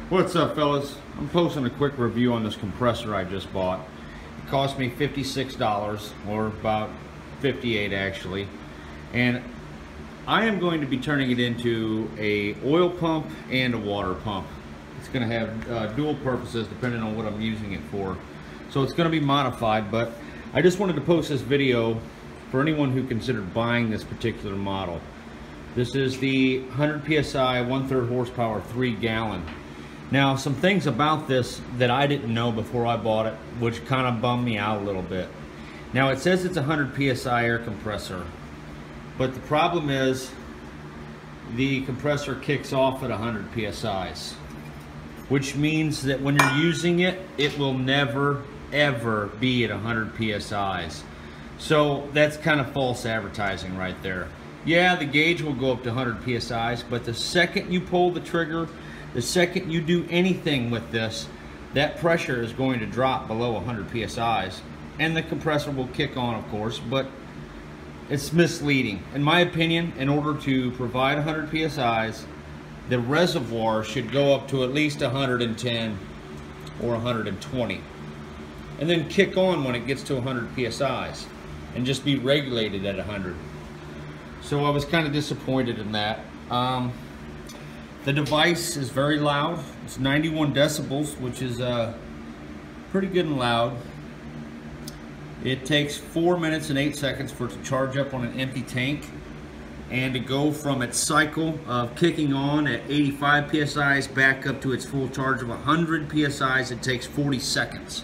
What's up, fellas? I'm posting a quick review on this compressor I just bought. It cost me $56, or about $58 actually, and I am going to be turning it into a oil pump and a water pump. It's going to have dual purposes depending on what I'm using it for. So it's going to be modified, but I just wanted to post this video for anyone who considered buying this particular model. This is the 100 psi 1/3 horsepower 3-gallon. Now, some things about this that I didn't know before I bought it, which kind of bummed me out a little bit. Now, it says it's a 100 psi air compressor, but the problem is the compressor kicks off at 100 psi's, which means that when you're using it, it will never ever be at 100 psi's. So that's kind of false advertising right there. Yeah, the gauge will go up to 100 psi's, but the second you pull the trigger, the second you do anything with this, that pressure is going to drop below 100 psi's, and the compressor will kick on, of course, but it's misleading. In my opinion, in order to provide 100 psi's, the reservoir should go up to at least 110 or 120, and then kick on when it gets to 100 psi's, and just be regulated at 100. So I was kind of disappointed in that. The device is very loud. It's 91 decibels, which is pretty good and loud. It takes 4 minutes and 8 seconds for it to charge up on an empty tank, and to go from its cycle of kicking on at 85 psi's back up to its full charge of 100 psi's, it takes 40 seconds.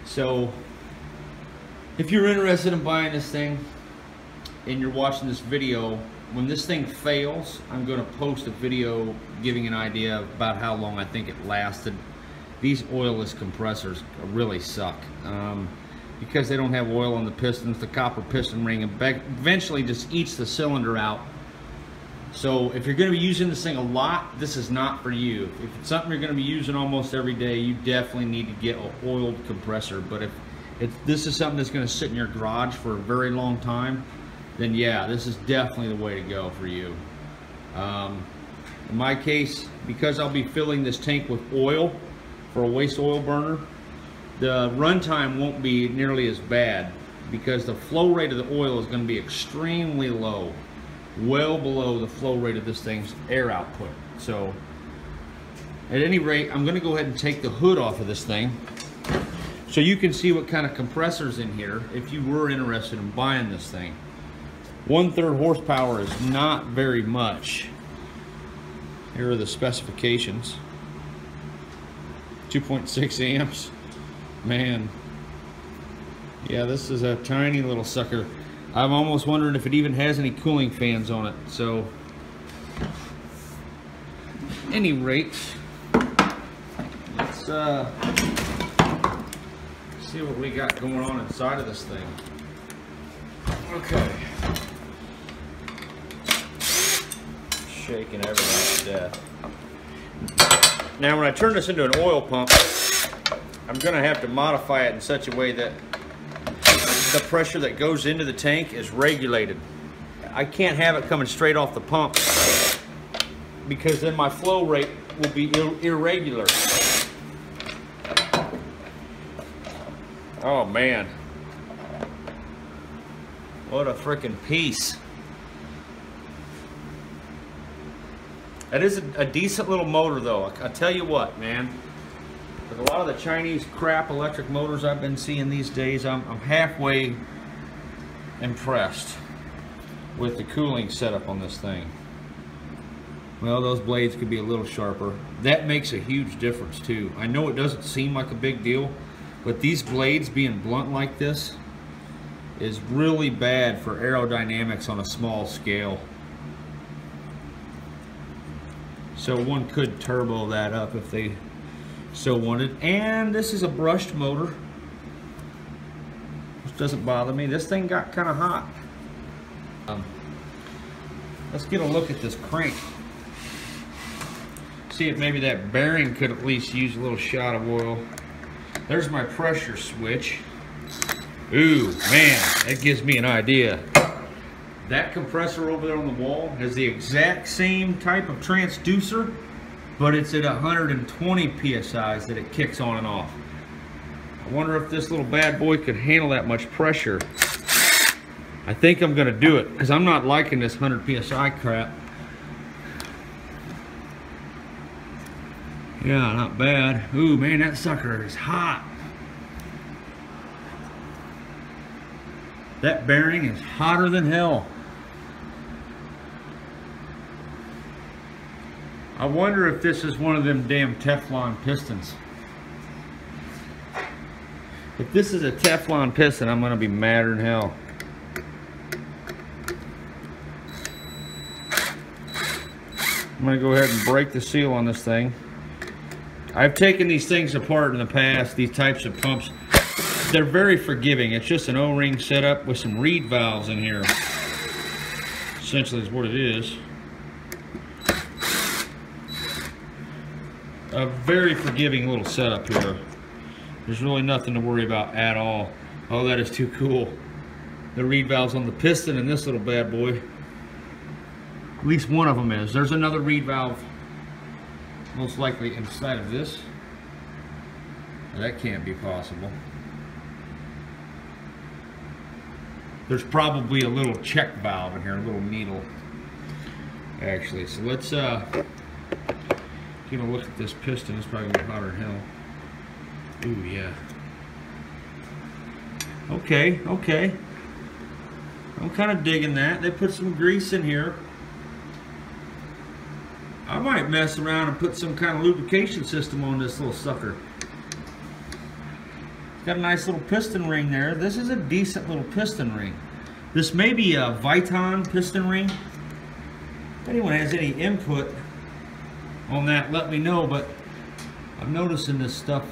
So if you're interested in buying this thing and you're watching this video, when this thing fails, I'm going to post a video giving an idea about how long I think it lasted. These oilless compressors really suck because they don't have oil on the pistons. The copper piston ring eventually just eats the cylinder out. So if you're going to be using this thing a lot, this is not for you. If it's something you're going to be using almost every day, you definitely need to get an oiled compressor. But if this is something that's going to sit in your garage for a very long time, then yeah, this is definitely the way to go for you. In my case, because I'll be filling this tank with oil for a waste oil burner, the runtime won't be nearly as bad because the flow rate of the oil is going to be extremely low, well below the flow rate of this thing's air output. So at any rate, I'm going to go ahead and take the hood off of this thing so you can see what kind of compressor's in here if you were interested in buying this thing. 1/3 horsepower is not very much. Here are the specifications. 2.6 amps. Man. Yeah, this is a tiny little sucker. I'm almost wondering if it even has any cooling fans on it. So, any rate, let's see what we got going on inside of this thing. Okay. Shaking everything to death. Now when I turn this into an oil pump, I'm going to have to modify it in such a way that the pressure that goes into the tank is regulated. I can't have it coming straight off the pump because then my flow rate will be irregular. Oh man. What a freaking piece. That is a decent little motor though. I tell you what, man. With a lot of the Chinese crap electric motors I've been seeing these days, I'm halfway impressed with the cooling setup on this thing. Well, those blades could be a little sharper. That makes a huge difference too. I know it doesn't seem like a big deal, but these blades being blunt like this is really bad for aerodynamics on a small scale. So one could turbo that up if they so wanted. And this is a brushed motor, which doesn't bother me. This thing got kind of hot. Let's get a look at this crank. See if maybe that bearing could at least use a little shot of oil. There's my pressure switch. Ooh, man, that gives me an idea. That compressor over there on the wall has the exact same type of transducer but it's at 120 psi that it kicks on and off. I wonder if this little bad boy could handle that much pressure. I think I'm gonna do it because I'm not liking this 100 psi crap. Yeah, not bad. Ooh, man, that sucker is hot. That bearing is hotter than hell. I wonder if this is one of them damn Teflon pistons. If this is a Teflon piston, I'm gonna be madder than hell. I'm gonna go ahead and break the seal on this thing. I've taken these things apart in the past, these types of pumps. They're very forgiving. It's just an O-ring setup with some reed valves in here. Essentially is what it is. A very forgiving little setup here. There's really nothing to worry about at all. Oh, that is too cool. The reed valves on the piston and this little bad boy. At least one of them is. There's another reed valve most likely inside of this. That can't be possible. There's probably a little check valve in here, a little needle actually. So let's get a look at this piston. It's probably gonna be hotter than hell. Ooh, yeah. Okay, okay. I'm kind of digging that. They put some grease in here. I might mess around and put some kind of lubrication system on this little sucker. It's got a nice little piston ring there. This is a decent little piston ring. This may be a Viton piston ring. If anyone has any input on that, let me know. But I'm noticing this stuff.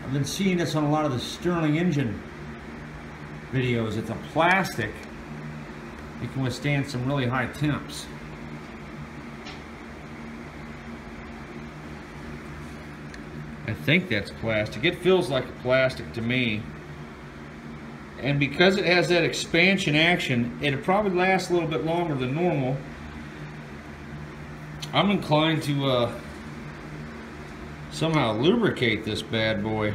I've been seeing this on a lot of the Stirling engine videos. It's a plastic. It can withstand some really high temps. I think that's plastic. It feels like a plastic to me. And because it has that expansion action, it'll probably last a little bit longer than normal. I'm inclined to somehow lubricate this bad boy.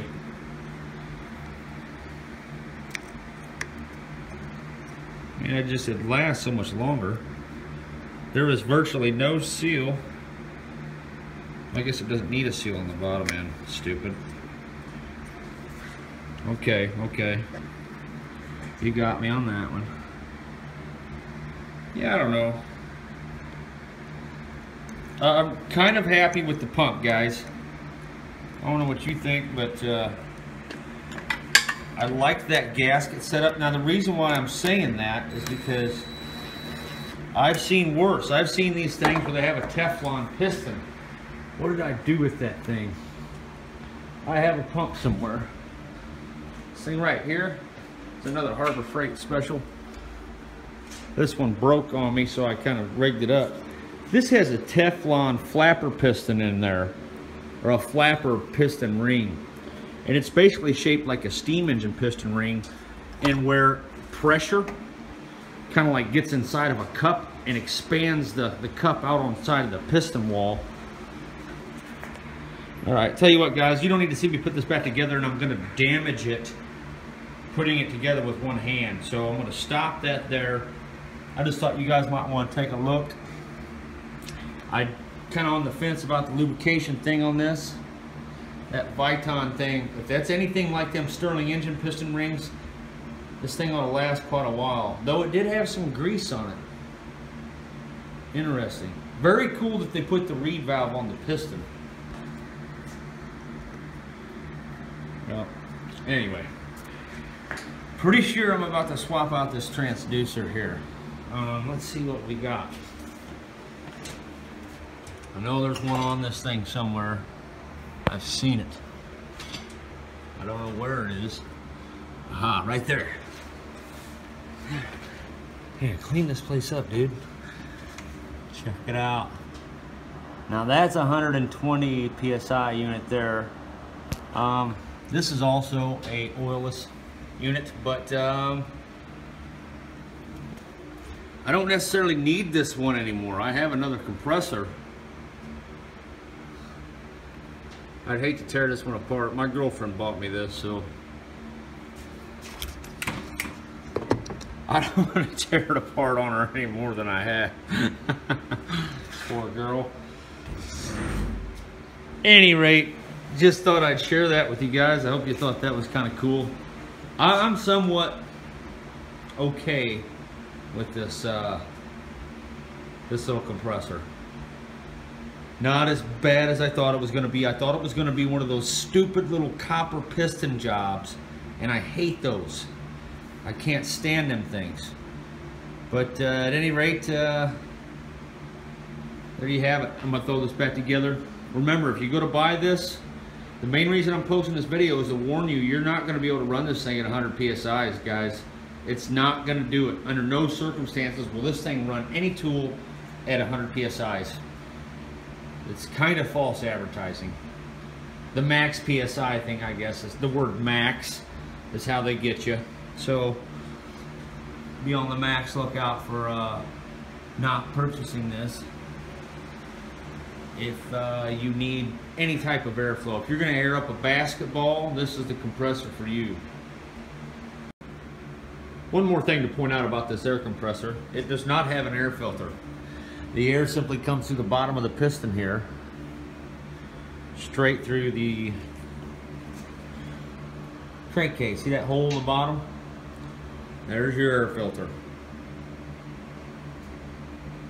I mean, it lasts so much longer. There is virtually no seal. I guess it doesn't need a seal on the bottom end. Stupid. Okay, okay. You got me on that one. Yeah, I don't know. I'm kind of happy with the pump, guys. I don't know what you think, but I like that gasket setup. Now, the reason why I'm saying that is because I've seen worse. I've seen these things where they have a Teflon piston. What did I do with that thing? I have a pump somewhere. This thing right here, it's another Harbor Freight special. This one broke on me, so I kind of rigged it up. This has a Teflon flapper piston in there, or a flapper piston ring. And it's basically shaped like a steam engine piston ring, and where pressure kind of like gets inside of a cup and expands the cup out on the side of the piston wall. All right, tell you what, guys, you don't need to see me put this back together, and I'm going to damage it putting it together with one hand. So I'm going to stop that there. I just thought you guys might want to take a look. I kind of on the fence about the lubrication thing on this. That Viton thing, if that's anything like them Stirling engine piston rings, this thing ought to last quite a while. Though it did have some grease on it. Interesting. Very cool that they put the reed valve on the piston. Well, anyway, pretty sure I'm about to swap out this transducer here. Let's see what we got. I know there's one on this thing somewhere. I've seen it. I don't know where it is. Aha, right there. Here, clean this place up, dude. Check it out. Now that's 120 psi unit there. This is also a oilless unit, but I don't necessarily need this one anymore. I have another compressor I'd hate to tear this one apart. My girlfriend bought me this, so I don't want to tear it apart on her any more than I have. Poor girl. Any rate, just thought I'd share that with you guys. I hope you thought that was kind of cool. I'm somewhat okay with this this little compressor. Not as bad as I thought it was going to be. I thought it was going to be one of those stupid little copper piston jobs, and I hate those. I can't stand them things. But at any rate, there you have it. I'm going to throw this back together. Remember, if you go to buy this, the main reason I'm posting this video is to warn you, you're not going to be able to run this thing at 100 PSIs, guys. It's not going to do it. Under no circumstances will this thing run any tool at 100 PSIs. It's kind of false advertising. The max PSI thing, I guess, is the word max is how they get you. So be on the max lookout for not purchasing this if you need any type of airflow. If you're going to air up a basketball, this is the compressor for you. One more thing to point out about this air compressor, it does not have an air filter. The air simply comes through the bottom of the piston here, straight through the crankcase. See that hole in the bottom? There's your air filter.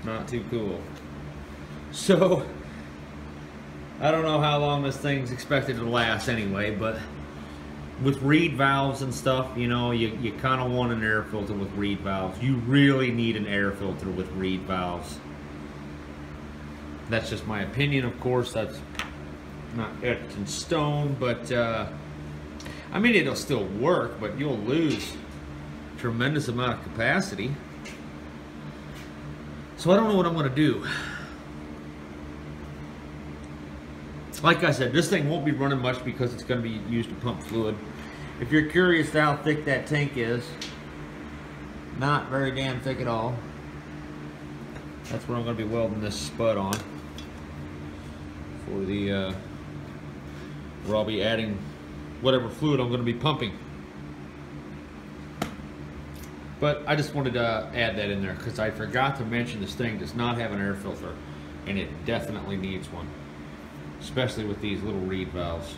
Not too cool. So, I don't know how long this thing's expected to last anyway, but with reed valves and stuff, you know, you kind of want an air filter with reed valves. You really need an air filter with reed valves. That's just my opinion, of course. That's not etched in stone, but I mean, it'll still work, but you'll lose a tremendous amount of capacity. So I don't know what I'm going to do. Like I said, this thing won't be running much because it's going to be used to pump fluid. If you're curious how thick that tank is, not very damn thick at all. That's what I'm going to be welding this spud on for the where I'll be adding whatever fluid I'm going to be pumping. But I just wanted to add that in there because I forgot to mention this thing does not have an air filter, and it definitely needs one, especially with these little reed valves.